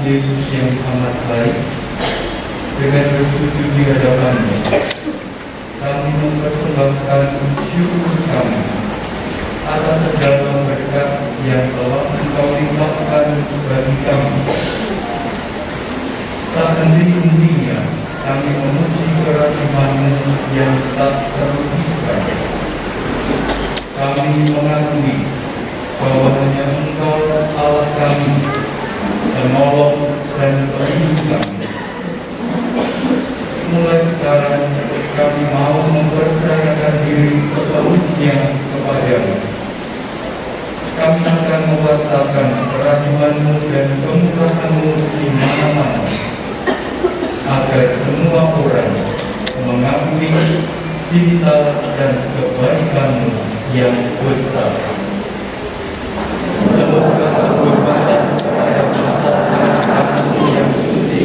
Yesus yang amat baik, dengan bersujud di hadapan-Nya, kami mempersembahkan syukur kami atas segala berkat yang telah Engkau limpahkan bagi kami. Tak henti-hentinya kami memuji kerahiman-Mu yang tak terpisah. Kami mengakui bahwa hanya Engkau Allah kami, penolong dan pelindung kami. Mulai sekarang kami mau mempercayakan diri sepenuhnya kepada-Mu. Kami akan mewartakan kerahiman-Mu dan kemurahan-Mu di mana-mana, agar semua orang mengakui cinta dan kebaikan-Mu yang besar. Semoga kehormatan kepada masyarakat kami yang suci,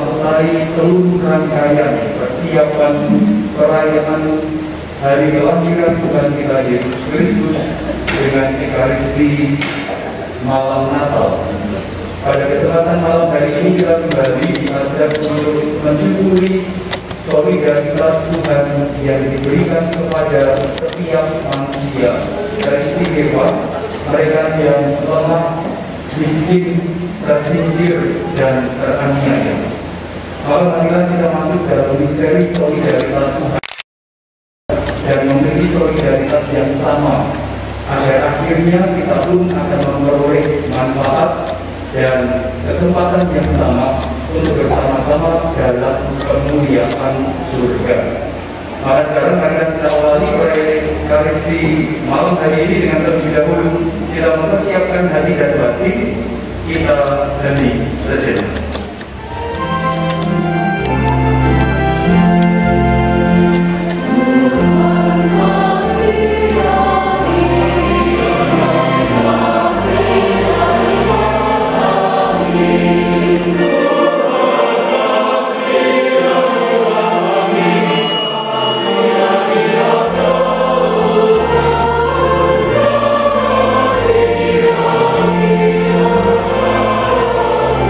menyertai seluruh rangkaian persiapan perayaan hari kelahiran Tuhan kita Yesus Kristus dengan Ekaristi malam Natal. Pada kesempatan malam hari ini kita kembali diajak untuk mensyukuri solidaritas Tuhan yang diberikan kepada setiap manusia, teristimewa mereka yang lemah, miskin, tersindir, dan teraniaya. Malam hari kita masuk dalam misteri solidaritas Tuhan dan memiliki solidaritas yang sama, agar akhirnya kita pun akan memperoleh manfaat dan kesempatan yang sama untuk bersama-sama dalam kemuliaan surga. Maka sekarang mari kita awali Ekaristi malam hari ini dengan terlebih dahulu kita mempersiapkan hati dan batin kita hening sejenak.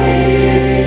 Amin.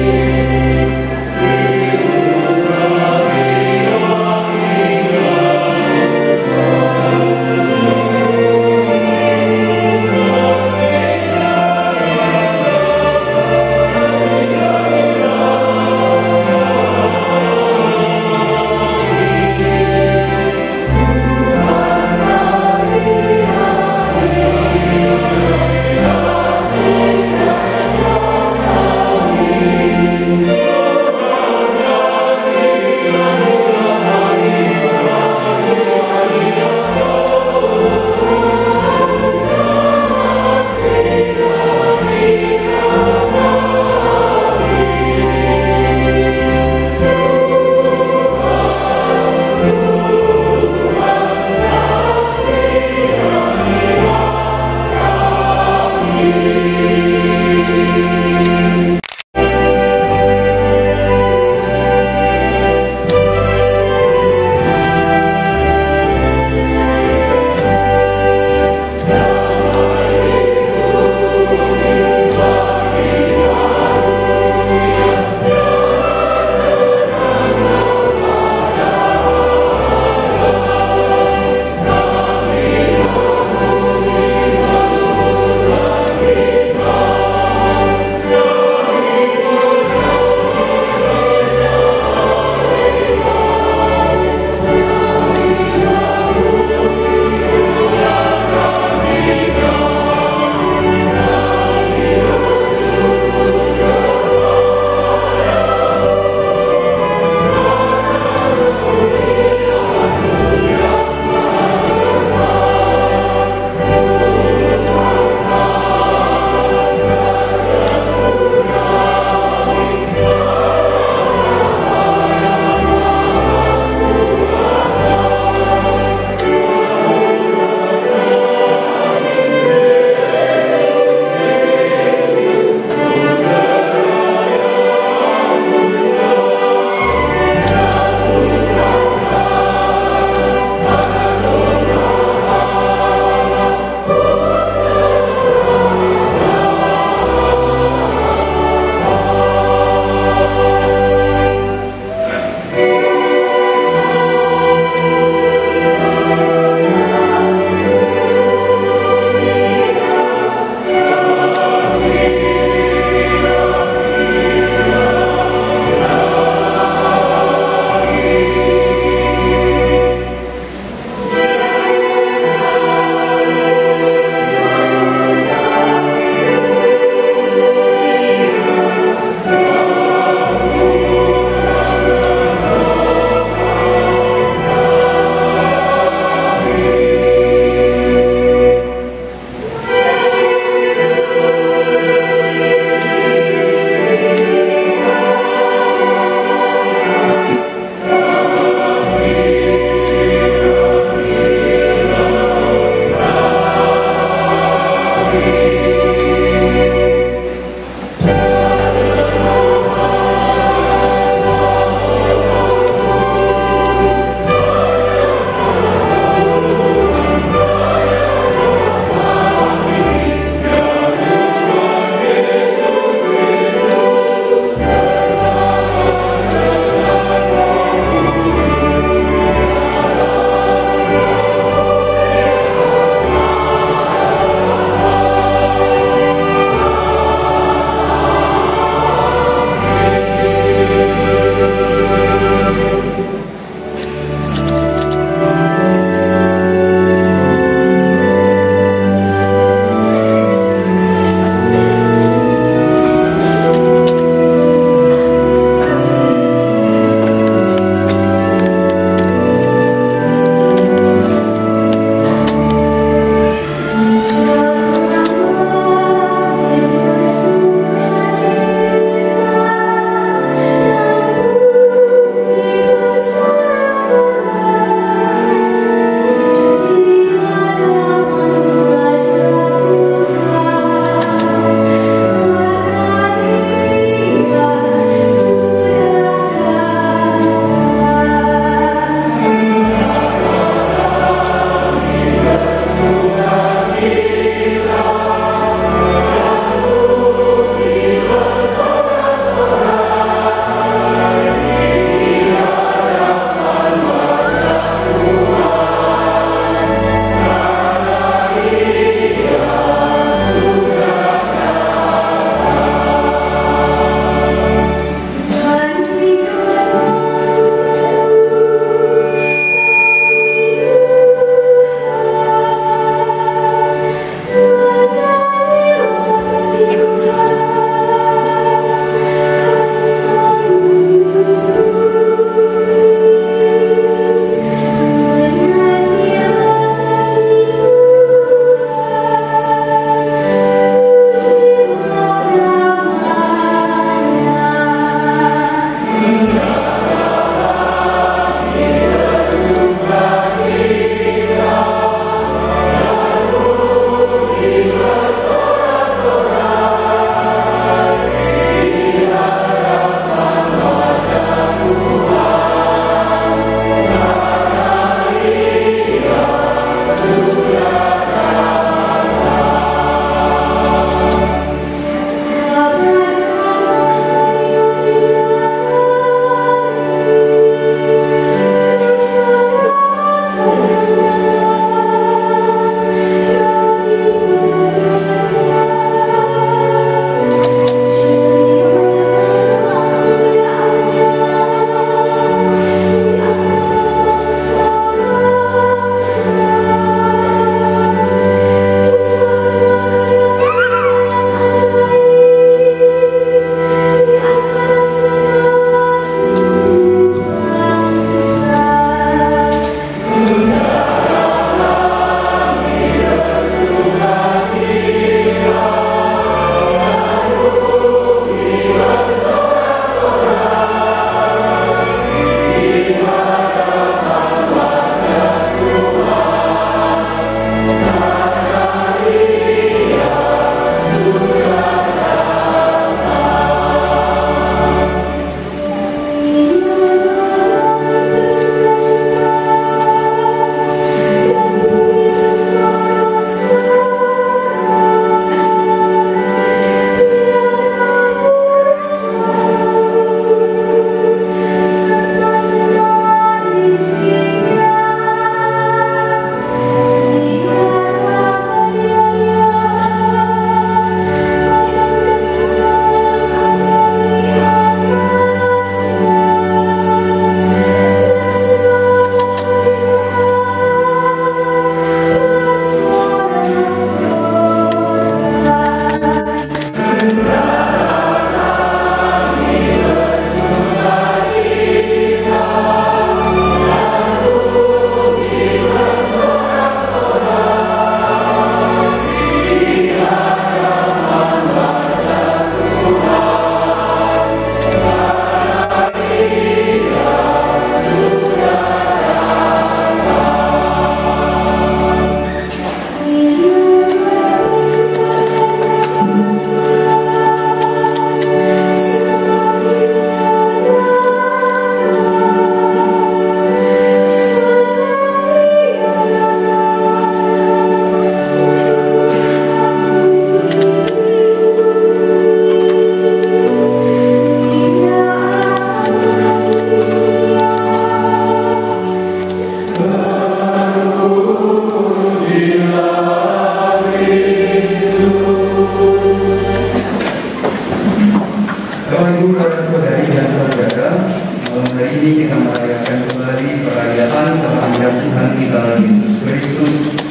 para saudari dan saudara, malam hari ini kita merayakan kembali perayaan kelahiran Tuhan kita Yesus Kristus.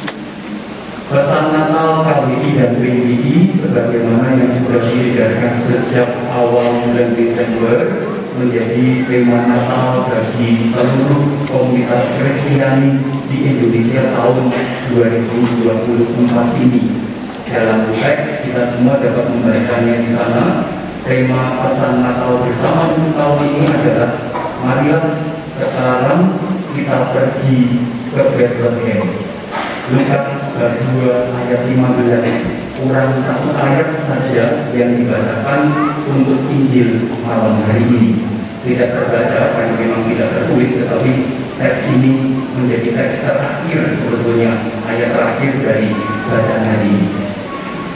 Pesan Natal KBI dan PBI sebagaimana yang sudah diedarkan sejak awal bulan Desember menjadi tema Natal bagi seluruh komunitas Kristiani di Indonesia tahun 2024 ini. Dalam teks kita semua dapat membacanya di sana. Tema pesan Natal bersama untuk tahun ini adalah marilah sekarang kita pergi ke Bethlehem. Lukas bab 2 ayat 15, kurang satu ayat saja yang dibacakan untuk Injil malam hari ini. Tidak terbaca karena memang tidak tertulis, tetapi teks ini menjadi teks terakhir sebetulnya, ayat terakhir dari bacaan hari ini.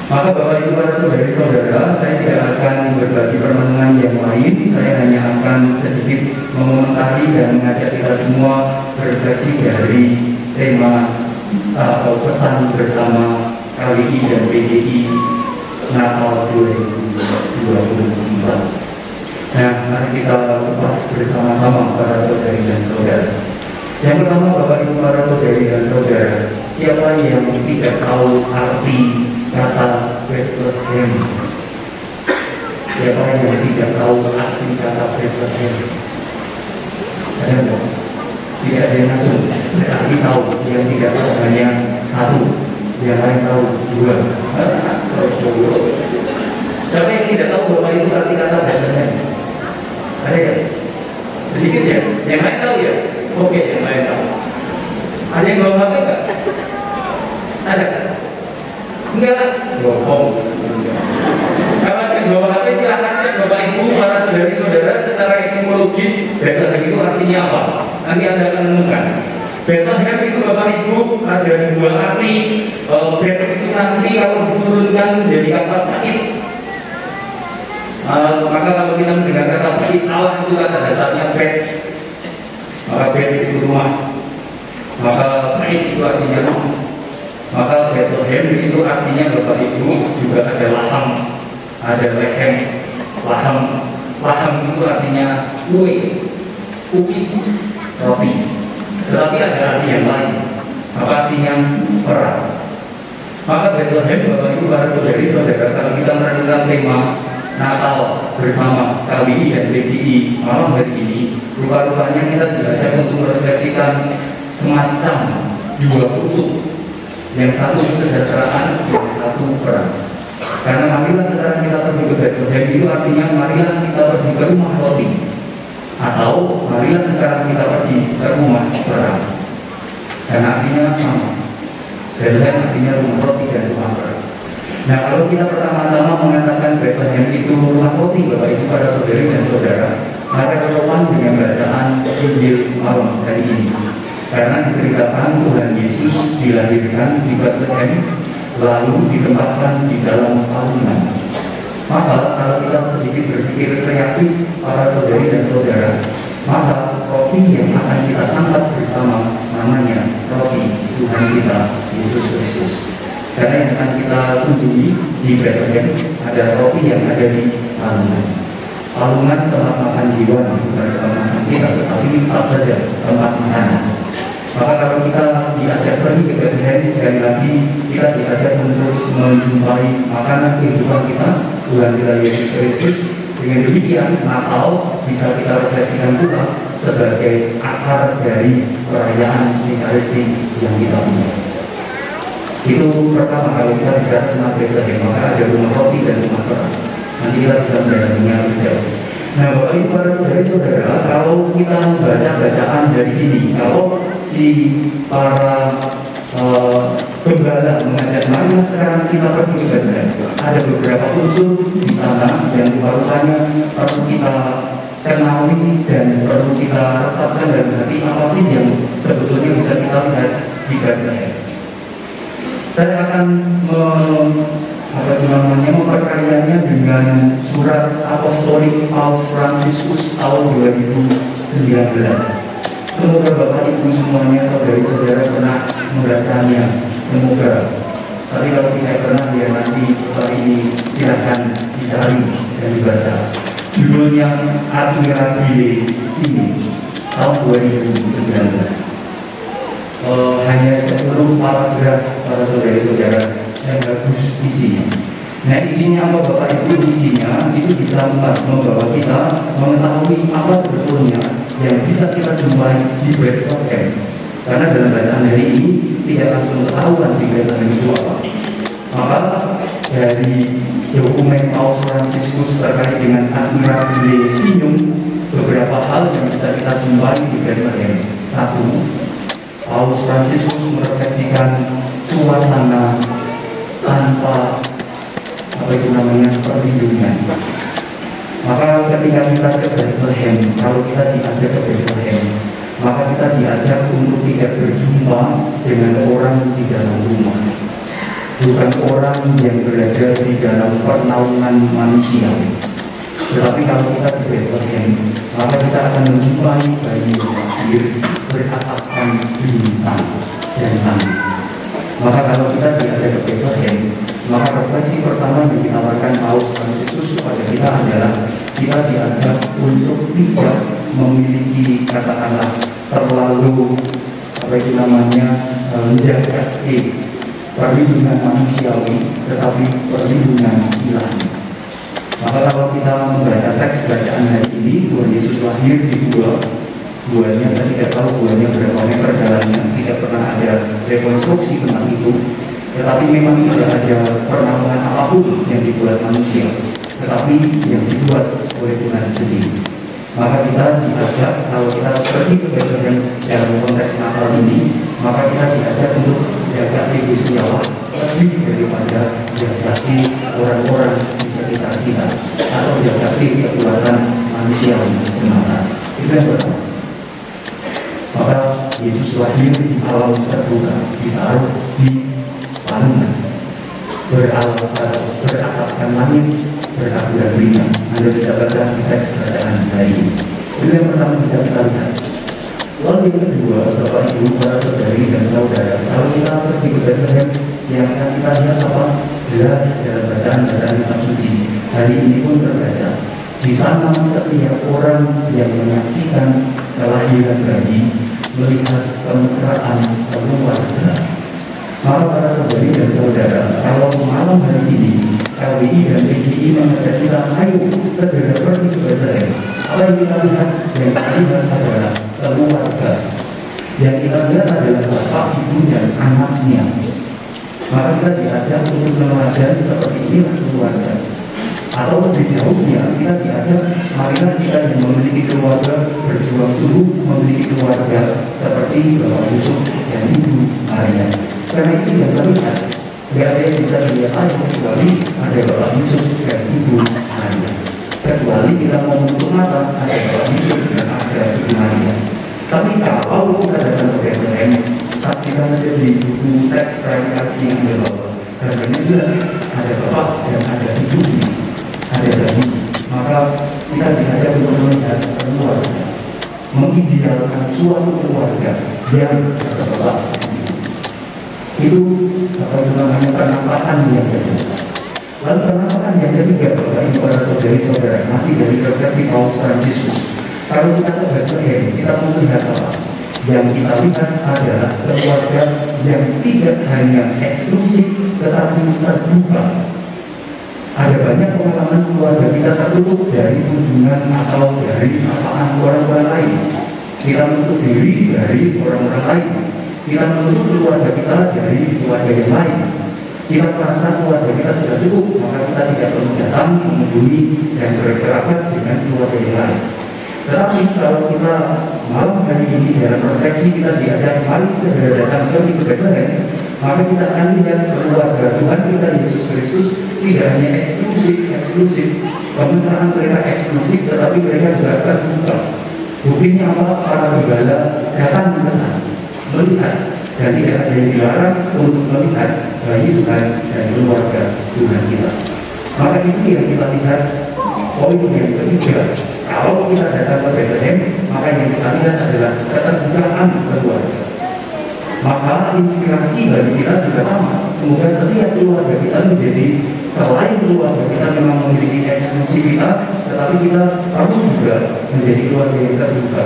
Maka Bapak Ibu para saudara-saudara, saya tidak akan berbagi permenungan yang lain. Saya hanya akan sedikit mengomentari dan mengajak kita semua berefleksi dari tema atau pesan bersama KWI dan PGI Natal 2024. Nah, mari kita kupas bersama-sama para saudari dan saudara. Yang pertama, Bapak Ibu para saudari dan saudara, siapa yang tidak tahu arti kata Bethlehem? Siapa yang tidak tahu arti kata Bethlehem? Ada enggak? Tidak ada yang tahu. Berarti tahu. Yang tidak tahu hanya satu, yang lain tahu dua. Siapa yang tidak tahu Bapak Ibu arti kata Bethlehem? Ada ya? Sedikit ya? Yang lain tahu ya? Oke, yang lain tahu. Ada yang bawa HP enggak? Ada? Enggak? Bohong. Kalau ada yang bawa HP silahkan cek Bapak Ibu para saudari-saudara secara etimologis Bethlehem itu artinya apa? Nanti Anda akan menemukan. Bethlehem itu Bapak Ibu ada dua arti. Bet itu nanti kalau diturunkan menjadi kata bait. Maka kalau kita mendengar kata bait Allah itu kata dasarnya bet. Maka bet itu rumah. Maka bait itu artinya rumah. Maka Bethlehem itu artinya Bapak Ibu juga ada laham, ada lehem, laham. Laham itu artinya kue, cookies, roti. Tetapi ada arti yang lain. Maka artinya perang. Maka Bethlehem Bapak Ibu para saudari-saudara, kalau kita merenungkan tema Natal bersama KBI dan PGI malam hari ini, rupa-rupanya kita diajak untuk merefleksikan semacam dua kutub. Yang satu kesejahteraan, yang satu perang. Karena marilah sekarang kita pergi ke Bethlehem itu artinya marilah kita pergi ke rumah roti. Atau marilah sekarang kita pergi ke rumah perang. Dan artinya sama. Bethlehem artinya rumah roti dan rumah perang. Nah, kalau kita pertama-tama mengatakan Bethlehem itu rumah roti, Bapak Ibu para saudari dan saudara, maka relevan dengan bacaan Injil malam hari ini. Karena diceritakan Tuhan Yesus dilahirkan di Bethlehem, lalu ditempatkan di dalam palungan. Maka kalau kita sedikit berpikir kreatif para saudari dan saudara, maka roti yang akan kita santap bersama namanya roti Tuhan kita Yesus Kristus. Karena yang akan kita kunjungi di Bethlehem ada roti yang ada di palungan. Palungan tempat makan jiwa, bukan tempat makan kita, tetapi tetap saja tempat makanan. Maka kalau kita diajak pergi ke Bethlehem, sekali lagi kita diajak untuk menjumpai makanan kehidupan kita, Tuhan kita Yesus Kristus. Dengan demikian, Natal bisa kita refleksikan pula sebagai akar dari perayaan Ekaristi yang kita punya. Itu pertama kalau kita bicara tentang Bethlehem, maka ada rumah roti dan rumah perang. Nanti kita bisa mendalaminya lebih jauh. Nah, Bapak Ibu para saudara-saudara, kalau kita membaca bacaan dari ini, kalau si para gembala mengajak marilah sekarang kita pergi ke Bethlehem, ada beberapa unsur di sana yang rupanya perlu kita kenali dan perlu kita resapkan dalam hati apa sih yang sebetulnya bisa kita lihat di Bethlehem. Saya akan memperkayanya dengan surat apostolik Paus Fransiskus tahun 2019. Semoga Bapak Ibu semuanya, saudari-saudara pernah membacanya. Semoga. Tapi kalau tidak pernah, ya nanti setelah ini silakan dicari dan dibaca. judulnya Admirabile Sini tahun 2019. Hanya 10 paragraf para saudara-saudara yang bagus isinya. Nah, isinya apa Bapak Ibu? Isinya itu bisa membawa kita mengetahui apa sebetulnya yang bisa kita jumpai di Bethlehem. Karena dalam bacaan hari ini tidak langsung ketahuan di Bethlehem itu apa. Maka dari dokumen Paus Fransiskus terkait dengan Admirabile Signum, beberapa hal yang bisa kita jumpai di Bethlehem. Satu, Paus Fransiskus merefleksikan suasana tanpa perlindungan. Maka ketika kita ke Bethlehem, kalau kita diajak ke Bethlehem, maka kita diajak untuk tidak berjumpa dengan orang di dalam rumah, bukan orang yang berada di dalam pernaungan manusia. Tetapi kalau kita ke Bethlehem, maka kita akan menjumpai bayi lahir beratapkan bintang dan tangis. Maka kalau kita diajak ke Bethlehem, maka refleksi pertama yang ditawarkan Paus Fransiskus kepada kita adalah kita diajak untuk tidak memiliki katakanlah terlalu menjaga perlindungan manusiawi, tetapi perlindungan ilahi. Maka kalau kita membaca teks bacaan hari ini, Tuhan Yesus lahir di guanya, saya tidak tahu guanya berapa meter dalamnya, tidak pernah ada rekonstruksi tentang itu. Tetapi memang tidak ada pernaungan apapun yang dibuat manusia, tetapi yang dibuat oleh Tuhan sendiri. Maka kita diajak, kalau kita pergi ke Bethlehem dalam konteks Natal ini, maka kita diajak untuk jaga diri sejauh lebih daripada jaga orang-orang di sekitar kita atau jaga kekuatan manusia semata. Itu yang pertama. Maka Yesus lahir di alam terbuka, ditaruh di palungan, beratapkan langit, bertaburan bintang. Anda bisa baca di teks bacaan hari ini. Itu yang pertama bisa kita lihat. Lalu yang kedua, Bapak Ibu, para saudari dan saudara, kalau kita pergi ke Bethlehem, yang akan kita lihat apa? Jelas dalam bacaan kitab suci. Hari ini pun terbaca. Di sana setiap orang yang menyaksikan kelahiran bayi melihat kemesraan keluarga. Maka para saudari dan saudara, kalau malam hari ini KWI dan PGI mengajak kita, ayo segera pergi ke Bethlehem. Apa yang kita lihat? Yang kita lihat adalah keluarga. Yang kita lihat adalah bapak, ibu, dan anaknya. Maka kita diajak untuk meneladani seperti inilah keluarga. Atau lebih jauhnya, kita diajak, marilah kita yang memiliki keluarga berjuang dulu memiliki keluarga seperti Bapak Yusuf dan Ibu Maria. Karena itu yang kita lihat, tidak ada yang bisa dilihat lain kecuali ada Bapak Yusuf dan Ibu Maria. Kecuali kita mau menutup mata, ada Bapak Yusuf dan ada Ibu Maria. Tapi kalau kita datang ke Bethlehem, saat kita saja di buku teks klarifikasi yang ada bawah, harganya jelas ada Bapak dan ada Ibu, ada bayi. Maka kita diajak untuk melihat keluarga, mengidealkan suatu keluarga yang ada Bapak. Itu namanya penampakan yang kedua. Lalu penampakan yang ketiga, Bapak Ibu para saudari-saudara, masih dari refleksi Paus Fransiskus. Kalau kita ke Bethlehem, kita melihat apa? Yang kita lihat adalah keluarga yang tidak hanya eksklusif, tetapi terbuka. Ada banyak pengalaman keluarga kita tertutup dari kunjungan atau dari sapaan orang-orang lain. Kita menutup diri dari orang-orang lain. Kita menutup keluarga kita dari keluarga yang lain. Kita merasa keluarga kita sudah cukup, maka kita tidak perlu datang mengunjungi dan berkerabat dengan keluarga yang lain. Tetapi kalau kita malam hari ini dalam refleksi kita diajak mari segera datang ke Bethlehem, maka kita akan lihat keluarga Tuhan kita Yesus Kristus tidak hanya eksklusif, pemesraan mereka eksklusif, tetapi mereka juga terbuka. Buktinya apa? Para gembala datang ke sana melihat, dan tidak ada yang dilarang untuk melihat bayi Tuhan dan keluarga Tuhan kita. Maka itu yang kita lihat. Poin yang ketiga, kalau kita datang ke Bethlehem, maka yang kita lihat adalah keterbukaan keluarga. Maka inspirasi bagi kita juga sama. Semoga setiap keluarga kita menjadi, selain keluarga kita memang memiliki eksklusivitas, tetapi kita perlu juga menjadi keluarga yang terbuka,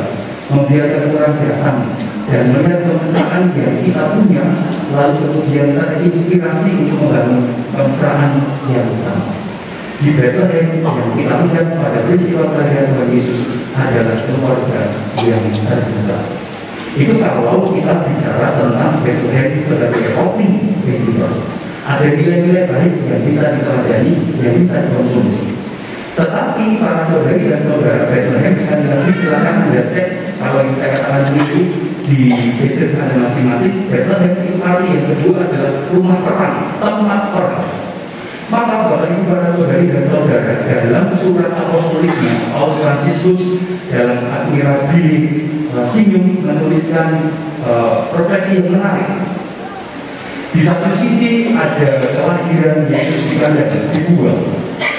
membiarkan orang datang dan melihat kemesraan yang kita punya, lalu kemudian terinspirasi untuk membangun kemesraan yang sama. Di Bethlehem yang kita lihat pada peristiwa kelahiran Tuhan Yesus adalah keluarga yang terbuka. Itu kalau kita bicara tentang Bethlehem sebagai opening believer. Ada nilai-nilai baik yang bisa diteladani, yang bisa dikonsumsi. Tetapi para saudari dan saudara Bethlehem, sekali lagi silakan Anda cek kalau yang saya katakan itu di gadget Anda masing-masing. Bethlehem itu arti yang kedua adalah rumah perang, tempat perang. Maka Bapak Ibu para saudari dan saudara, dalam surat apostoliknya Paus Fransiskus dalam Admirabili Signum menuliskan refleksi yang menarik. Di satu sisi ada kelahiran Yesus di kandang dibuang,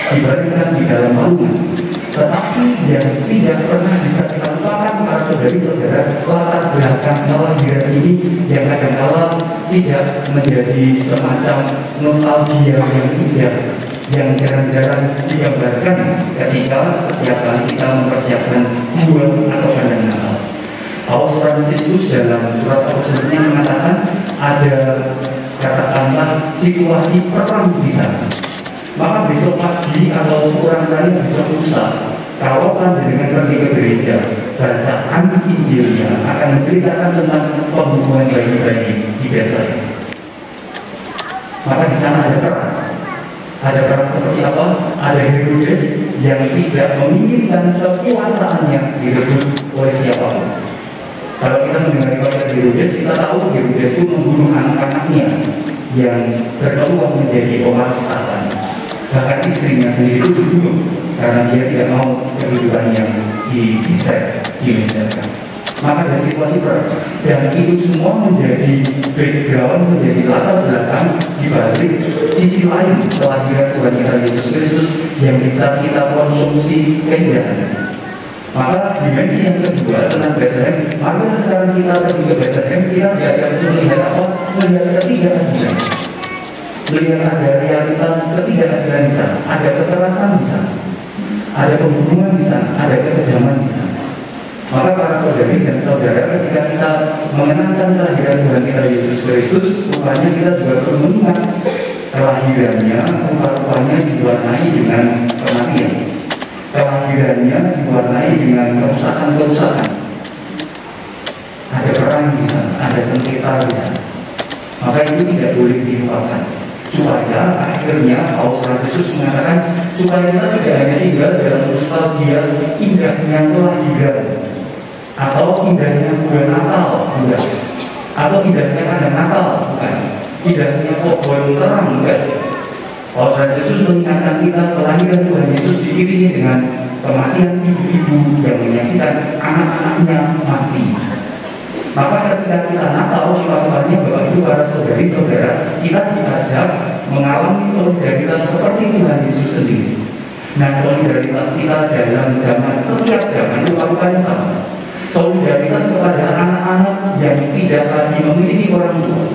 dibaringkan di dalam naungan. Tetapi yang tidak pernah bisa kita lupakan para saudari-saudara, latar belakang kelahiran ini yang kadang-kala tidak menjadi semacam nostalgia yang indah, yang jarang-jarang digambarkan ketika setiap kali kita mempersiapkan bulan atau kandang Natal. Paus Fransiskus dalam surat apostoliknya mengatakan ada katakanlah situasi perang di sana. Maka besok pagi atau seorang kali besok lusa, kalau dengan pergi ke gereja, bacaan Injilnya akan menceritakan tentang pembunuhan bayi-bayi di Bethlehem. Maka di sana ada perang. Ada perang seperti apa? Ada Herodes yang tidak menginginkan kekuasaannya direbut oleh siapapun. Kalau kita mendengar riwayat Herodes, kita tahu Herodes itu membunuh anak-anaknya yang berpeluang menjadi pewaris tahta. Bahkan istrinya sendiri itu dibunuh karena dia tidak mau kehidupan yang dimeserkan. Maka ada situasi perang, dan itu semua menjadi background, menjadi latar belakang di balik sisi lain kelahiran Tuhan kita Yesus Kristus yang bisa kita konsumsi keindahannya. Maka dimensi yang kedua tentang Bethlehem, maka sekarang kita pergi ke Bethlehem, kita diajak untuk melihat apa? Melihat ketidakadilan. Melihat ada realitas ketidakadilan di sana, ada kekerasan di sana, ada pembunuhan di sana, ada kekejaman di sana. Maka para saudari dan saudara, ketika kita mengenangkan kelahiran Tuhan kita Yesus Kristus, rupanya kita juga perlu mengingat kelahirannya, rupa-rupanya diwarnai dengan kematian. Kelahirannya diwarnai dengan kerusakan-kerusakan. Ada perang di sana, ada sengketa di sana. Maka itu tidak boleh dilupakan. Supaya akhirnya Paus Fransiskus mengatakan supaya kita tidak hanya tinggal dalam nostalgia indahnya kelahiran atau indahnya bulan Natal, bukan, atau indahnya kandang Natal, bukan, indahnya pohon terang, bukan. Paus Fransiskus mengingatkan kita kelahiran Tuhan Yesus diiringi dengan kematian ibu-ibu yang menyaksikan anak-anaknya mati. Maka ketika kita Natal, selamatnya Bapak Ibu para saudari-saudara, kita diajak mengalami solidaritas seperti Tuhan Yesus sendiri. Nah, solidaritas kita dalam zaman, setiap zaman rupanya sama. Solidaritas kepada anak-anak yang tidak lagi memiliki orang tua.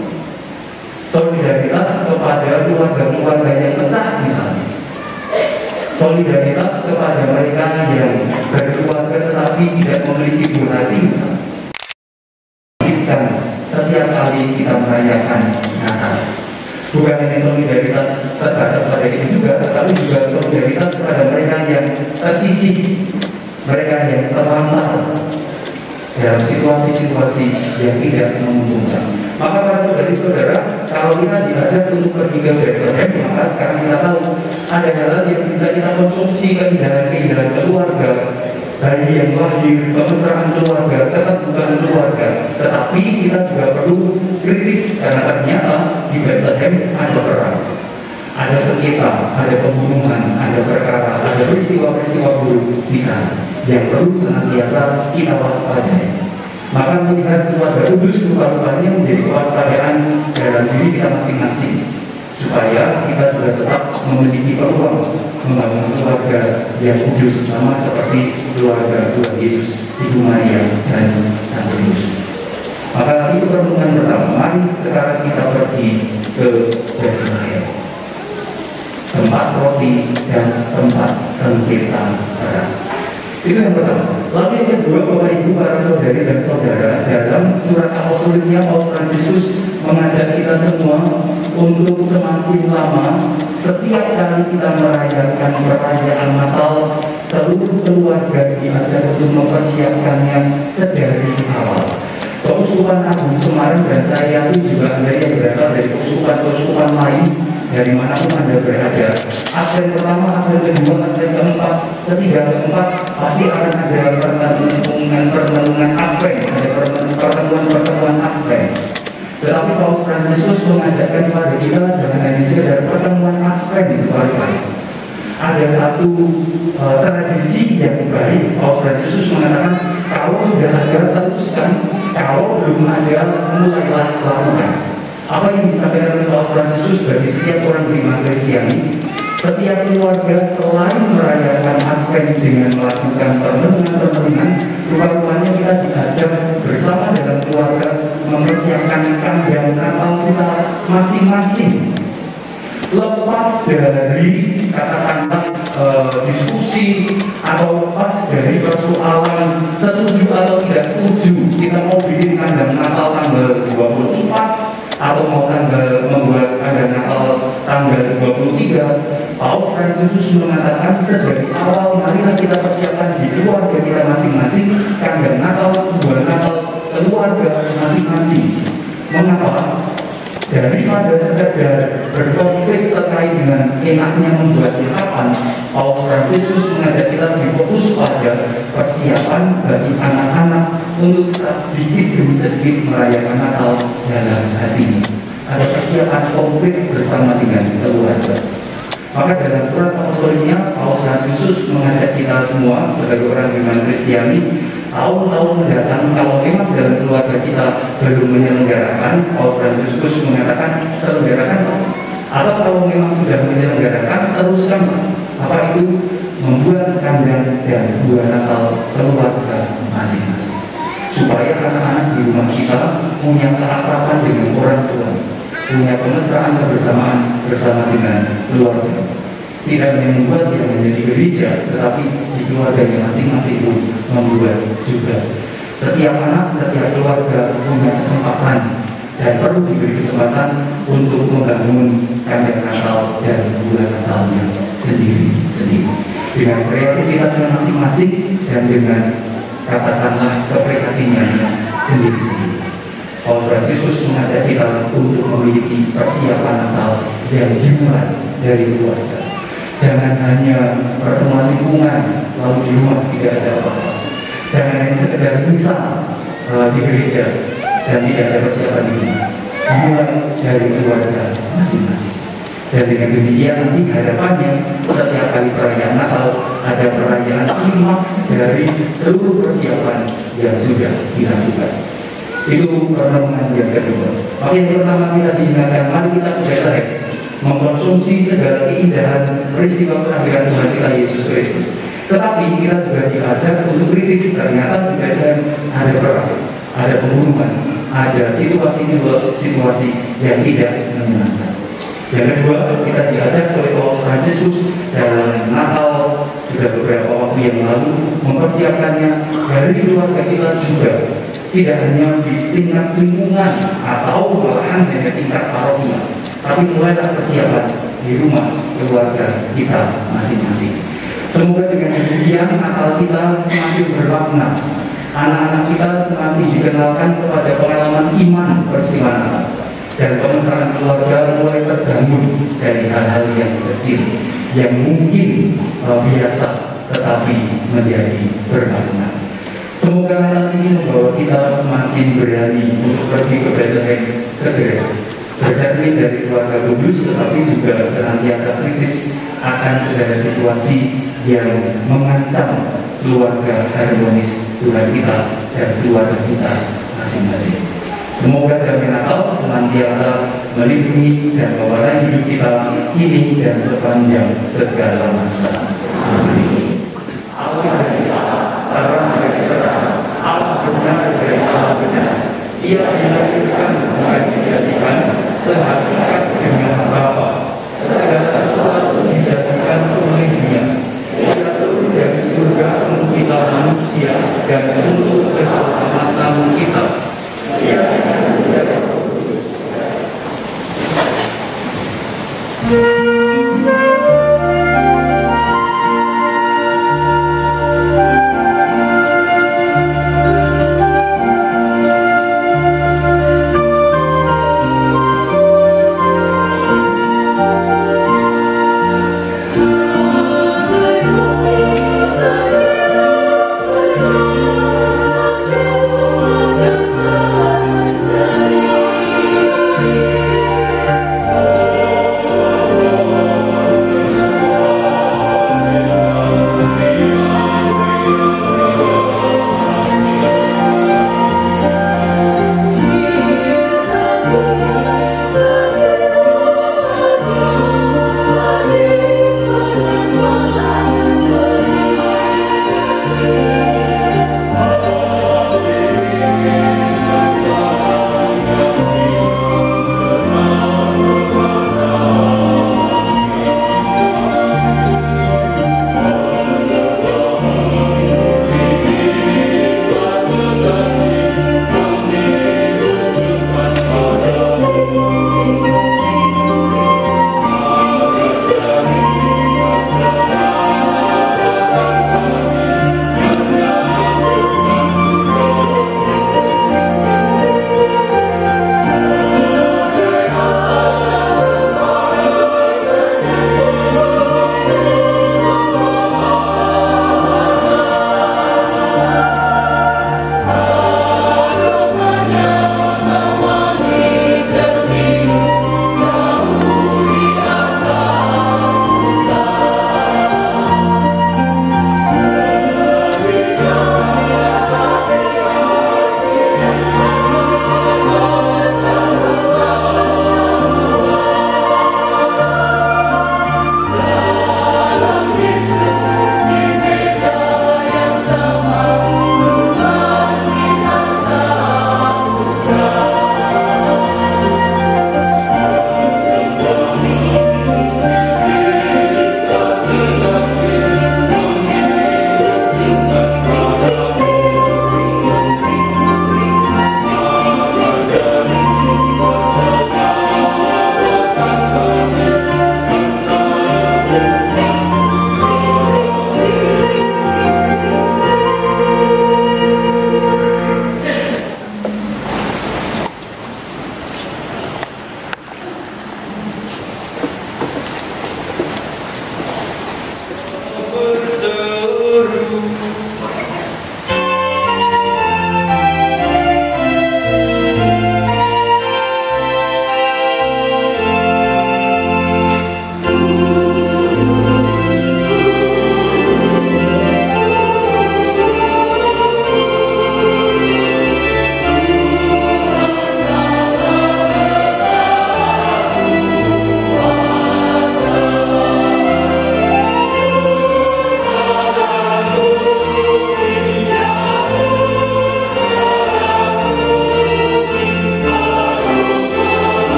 Solidaritas kepada keluarga-keluarga yang pecah misalnya. Solidaritas kepada mereka yang berkeluarga tetapi tidak memiliki buah hati misalnya. Setiap kali kita merayakan Natal, bukan hanya solidaritas terbatas pada itu juga, tetapi juga solidaritas kepada mereka yang tersisih, mereka yang terlantar dalam situasi-situasi yang tidak menguntungkan. Maka para saudari-saudara, kalau kita diajak untuk pergi ke Bethlehem, maka sekarang kita tahu ada hal yang bisa kita konsumsi, keindahan-keindahan keluarga, bayi yang lahir, kemesraan keluarga, keterbukaan keluarga. Tetapi kita juga perlu kritis karena ternyata di Bethlehem ada perang, ada sengketa, ada pembunuhan, ada perkara, ada peristiwa-peristiwa buruk di sana yang perlu senantiasa kita waspadai. Maka melihat keluarga kudus rupa-rupanya menjadi kewaspadaan dalam diri kita masing-masing, supaya kita juga tetap memiliki peluang membangun keluarga yang kudus sama seperti keluarga Tuhan Yesus, Ibu Maria dan Sang Yesus. Maka itu pertemuan pertama. Mari sekarang kita pergi ke Bethlehem. tempat roti, dan tempat sengketa perang. Itu yang pertama. Lalu yang kedua, Bapak Ibu, para saudari dan saudara, dalam surat Apostoliknya Paus Fransiskus mengajak kita semua untuk semakin lama setiap kali kita merayakan perayaan Natal, seluruh keluarga diajak untuk mempersiapkannya sedari awal. Keuskupan Agung Semarang dan saya yakin juga ada yang berasal dari keuskupan lain dari manapun Anda berada. Advent pertama, Advent kedua, Advent keempat, ketiga, keempat, pasti akan ada pertemuan Advent, ada pertemuan Advent. Tetapi Paus Fransiskus mengajarkan kepada kita jangan hanya sekedar pertemuan Advent itu baik. Ada satu tradisi yang baik. Paus Fransiskus mengatakan kalau sudah ada teruskan, kalau belum ada mulailah lakukan. Apa yang disampaikan oleh Paus Fransiskus bagi setiap orang beriman Kristiani, setiap keluarga selain merayakan Advent dengan melakukan pertemuan, rupanya kita diajak bersama dalam keluarga mempersiapkan kandang Natal kita masing-masing. Lepas dari kata-kata diskusi atau lepas dari persoalan setuju atau tidak setuju, kita mau bikin kandang Natal tanggal 24 atau mau membuat kandang Natal tanggal 23, Paus Fransiskus mengatakan sedari awal marilah kita persiapkan di keluarga kita masing-masing kandang Natal, buah Natal keluarga masing-masing. Mengapa? Daripada sekedar berkonflik terkait dengan enaknya membuatnya kapan, Paus Fransiskus mengajak kita berfokus pada persiapan bagi anak-anak untuk sedikit demi sedikit merayakan Natal dalam hatinya. Ada persiapan konkret bersama dengan keluarga. Maka dalam surat Apostoliknya Paus Fransiskus mengajak kita semua sebagai orang beriman Kristiani, tahun-tahun mendatang kalau memang dalam keluarga kita belum menyelenggarakan, Paus Fransiskus mengatakan selenggarakan, atau kalau memang sudah menyelenggarakan teruskan. Apa itu? Membuat kandang dan buah Natal keluarga masing-masing, supaya anak-anak di rumah kita punya keakraban dengan orang tua, punya kemesraan kebersamaan bersama dengan keluarga. Tidak hanya membuat yang menjadi gereja, tetapi di keluarganya masing-masing pun membuat juga. Setiap anak, setiap keluarga punya kesempatan dan perlu diberi kesempatan untuk membangun kandang Natal dan buah Natalnya sendiri-sendiri dengan kreativitasnya masing-masing dan dengan katakanlah keprihatinannya sendiri-sendiri. Paus Fransiskus mengajak kita untuk memiliki persiapan Natal yang dimulai dari keluarga. Jangan hanya pertemuan lingkungan lalu di rumah tidak ada apa-apa. Jangan hanya sekedar misa di gereja dan tidak ada persiapan di rumah. Dimulai dari keluarga masing-masing. Dan dengan demikian nanti harapannya setiap kali perayaan Natal ada perayaan klimaks dari seluruh persiapan yang sudah dilakukan. Itu pertemuan yang kedua. Maka yang pertama kita diingatkan, mari kita Bethlehem mengkonsumsi segala keindahan peristiwa kelahiran Tuhan kita Yesus Kristus. Tetapi kita juga diajak untuk kritis, ternyata di Bethlehem ada perang, ada pembunuhan, ada situasi yang tidak menyenangkan. Yang kedua, kita diajak oleh Paus Fransiskus dalam Natal sudah beberapa waktu yang lalu mempersiapkannya dari keluarga kita juga. Tidak hanya di tingkat lingkungan atau malahan hanya tingkat parokia, tapi mulailah persiapan di rumah keluarga kita masing-masing. Semoga dengan demikian Natal kita semakin bermakna, anak-anak kita semakin dikenalkan kepada pengalaman iman peristiwa Natal, dan pemesraan keluarga mulai terbangun dari hal-hal yang kecil yang mungkin biasa tetapi menjadi bermakna. Semoga Natal ini membawa kita semakin berani untuk pergi ke Bethlehem segera, bercermin dari keluarga kudus, tetapi juga senantiasa kritis akan segala situasi yang mengancam keluarga harmonis Tuhan kita dan keluarga kita masing-masing. Semoga damai Natal senantiasa melindungi dan mewarnai hidup kita ini dan sepanjang segala masa. Amin. Allah benar dari Allah benar. Ia dilahirkan bukan dijadikan, sehakikat dengan Bapa. Segala sesuatu manusia dan untuk keselamatan kita.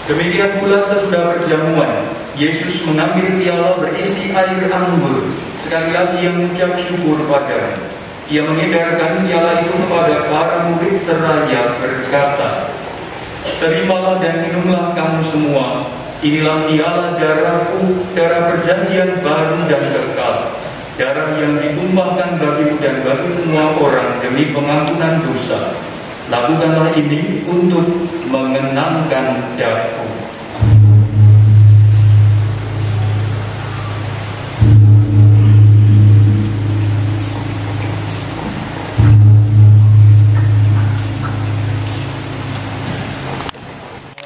Demikian pula sesudah perjamuan, Yesus mengambil piala berisi air anggur. Sekali lagi ia mengucap syukur padanya. Ia mengedarkan piala itu kepada para murid seraya berkata, "Terimalah dan minumlah kamu semua. Inilah piala darahku, darah perjanjian baru dan kekal, darah yang ditumpahkan bagimu dan bagi semua orang demi pengampunan dosa. Lakukanlah ini untuk mengenangkan daku.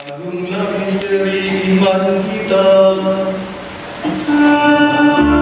Agunglah misteri iman kita. Amin.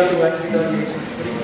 Tuhan kita Yesus Kristus.